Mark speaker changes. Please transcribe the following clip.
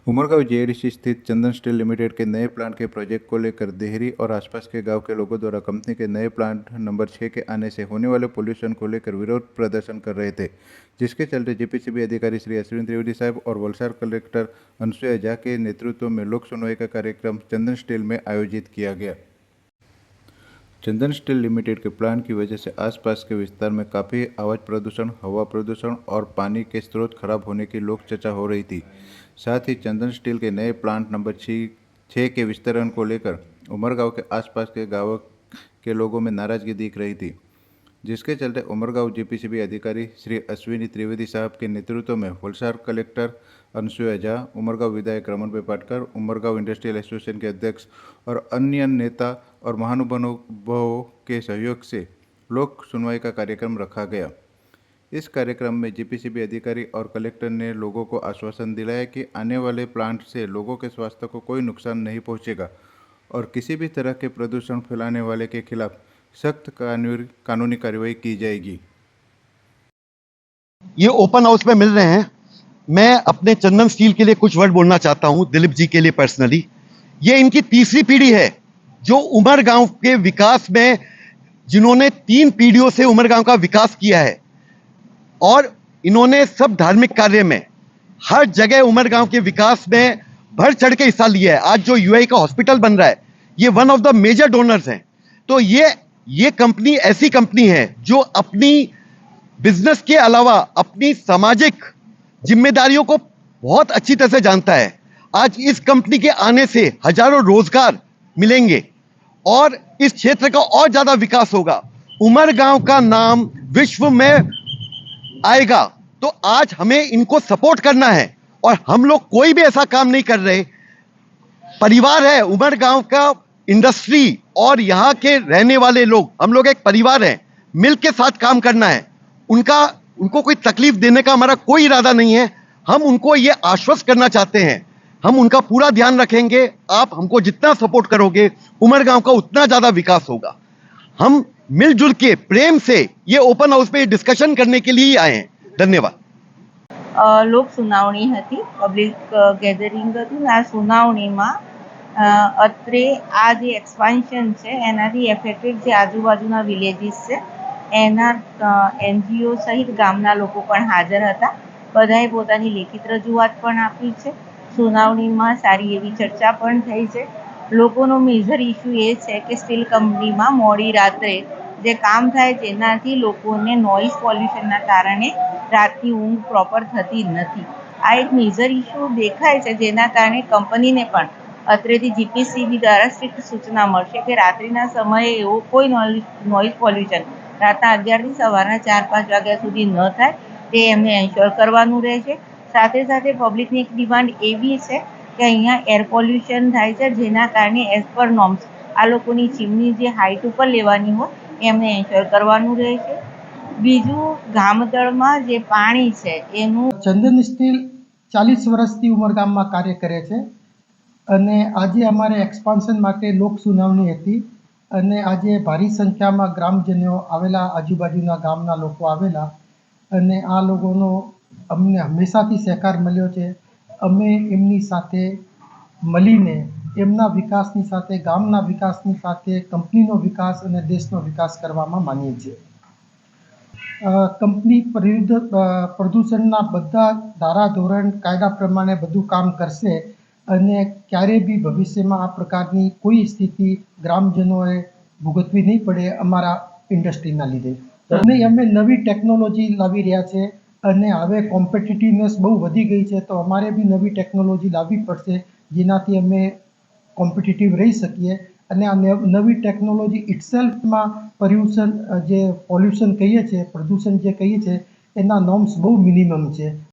Speaker 1: उमरगांव जेआईडीसी स्थित चंदन steel limited के नए प्लांट के प्रोजेक्ट को लेकर देहरी और आसपास के गांव के लोगों द्वारा कंपनी के नए प्लांट नंबर 6 के आने से होने वाले पोल्यूशन को लेकर विरोध प्रदर्शन कर रहे थे, जिसके चलते जीपीसीबी अधिकारी श्री अश्विन त्रिवेदी साहब और वलसाड कलेक्टर अनसुया झा के नेतृत्व में लोक सुनवाई का कार्यक्रम चंदन स्टील में आयोजित किया गया। चंदन स्टील लिमिटेड के प्लांट की वजह से आसपास के विस्तार में काफ़ी आवाज़ प्रदूषण, हवा प्रदूषण और पानी के स्रोत खराब होने की लोक चर्चा हो रही थी। साथ ही चंदन स्टील के नए प्लांट नंबर 6 के विस्तारण को लेकर उमरगांव के आसपास के गांवों के लोगों में नाराजगी दिख रही थी, जिसके चलते उमरगांव जीपीसीबी अधिकारी श्री अश्विनी त्रिवेदी साहब के नेतृत्व में वलसाड कलेक्टर अनसुया झा, उमरगांव विधायक रमनभाई पाटकर, उमरगांव इंडस्ट्रियल एसोसिएशन के अध्यक्ष और अन्य नेता और महानुभावों के सहयोग से लोक सुनवाई का कार्यक्रम रखा गया। इस कार्यक्रम में जीपीसीबी अधिकारी और कलेक्टर ने लोगों को आश्वासन दिलाया कि आने वाले प्लांट से लोगों के स्वास्थ्य को कोई नुकसान नहीं पहुंचेगा और किसी भी तरह के प्रदूषण फैलाने वाले के खिलाफ सख्त कानूनी कार्रवाई की जाएगी।
Speaker 2: ये ओपन हाउस में मिल रहे हैं। मैं अपने चंदन स्टील के लिए कुछ वर्ड बोलना चाहता हूं, दिलीप जी के लिए पर्सनली। ये इनकी तीसरी पीढ़ी है जो उमरगांव के विकास में, जिन्होंने 3 पीढ़ियों से उमरगांव का विकास किया है और इन्होंने सब धार्मिक कार्य में हर जगह उमरगांव के विकास में बढ़ चढ़ के हिस्सा लिया है। आज जो यूआई का हॉस्पिटल बन रहा है, ये one of the major donors हैं। तो ये कंपनी ऐसी कंपनी है जो अपनी बिजनेस के अलावा अपनी सामाजिक जिम्मेदारियों को बहुत अच्छी तरह से जानता है। आज इस कंपनी के आने से हजारों रोजगार मिलेंगे और इस क्षेत्र का और ज्यादा विकास होगा। उमरगांव का नाम विश्व में आएगा। तो आज हमें इनको सपोर्ट करना है और हम लोग कोई भी ऐसा काम नहीं कर रहे। परिवार है उमरगांव का, इंडस्ट्री और यहाँ के रहने वाले लोग, हम लोग एक परिवार हैं। मिल के साथ काम करना है। उनको कोई तकलीफ देने का हमारा कोई इरादा नहीं है। हम उनको ये आश्वस्त करना चाहते हैं, हम उनका पूरा ध्यान रखेंगे। आप हमको जितना सपोर्ट करोगे, उमरगांव का उतना ज्यादा विकास होगा। हम मिलजुल के प्रेम से ये ओपन हाउस पे डिस्कशन करने के लिए आए हैं। धन्यवाद।
Speaker 3: લોક સુનાવણી હતી, પબ્લિક ગેધરિંગ હતું ને આ સુનાવણીમાં અત્રે આ જે એક્સપાન્શન છે એનાથી એફેક્ટેડ જે આજુબાજુના વિલેજીસ છે એના એનજીઓ સહિત ગામના લોકો પણ હાજર હતા। બધાએ પોતાની લેખિત રજૂઆત પણ આપી છે। સુનાવણીમાં સારી એવી ચર્ચા પણ થઈ છે। લોકોનો મેજર ઇસ્યુ એ છે કે સ્ટીલ કંપનીમાં મોડી રાત્રે જે કામ થાય જેનાથી લોકોને નોઇઝ પોલ્યુશનના કારણે રાતની ઊંઘ પ્રોપર થતી નથી। આ એક મેજર ઇસ્યુ દેખાય છે, જેના કારણે કંપનીને પણ અત્રેથી જીપીસીબી દ્વારા સ્ટ્રિક્ટ સૂચના મળશે કે રાત્રિના સમયે એવો કોઈ નોઇઝ પોલ્યુશન રાતના 11થી સવારના 4-5 વાગ્યા સુધી ન થાય તે એમને એન્શ્યોર કરવાનું રહેશે। સાથે સાથે પબ્લિકની એક ડિમાન્ડ એવી છે કે અહીંયા એર પોલ્યુશન થાય છે, જેના કારણે એઝ પર નોર્મ્સ આ લોકોની ચીમની જે હાઇટ ઉપર લેવાની હોય એમને એન્શ્યોર કરવાનું રહેશે। બીજું, ગામતળમાં જે પાણી છે એનું
Speaker 4: ચંદન સ્ટીલ 40 વર્ષથી ઉમરગામમાં કાર્ય કરે છે અને આજે અમારે એક્સપાન્શન માટે લોક સુનાવણી હતી અને આજે ભારી સંખ્યામાં ગ્રામજનો આવેલા, આજુબાજુના ગામના લોકો આવેલા અને આ લોકોનો અમને હંમેશાથી સહકાર મળ્યો છે। અમે એમની સાથે મળીને એમના વિકાસની સાથે, ગામના વિકાસની સાથે કંપનીનો વિકાસ અને દેશનો વિકાસ કરવામાં માનીએ છીએ। કંપની પ્રદૂષણના બધા ધારા ધોરણ, કાયદા પ્રમાણે બધું કામ કરશે અને ક્યારે બી ભવિષ્યમાં આ પ્રકારની કોઈ સ્થિતિ ગ્રામજનોએ ભોગવવી નહીં પડે અમારા ઇન્ડસ્ટ્રીના લીધે। અને અમે નવી ટેકનોલોજી લાવી રહ્યા છે અને હવે કોમ્પિટિટિવનેસ બહુ વધી ગઈ છે, તો અમારે બી નવી ટેકનોલોજી લાવવી પડશે જેનાથી અમે કોમ્પિટિટિવ રહી શકીએ। અને આ નવી ટેકનોલોજી ઇટસેલ્ફમાં પોલ્યુશન કહીએ છીએ, પ્રદૂષણ જે કહીએ છીએ એના નોર્મ્સ બહુ મિનિમમ છે।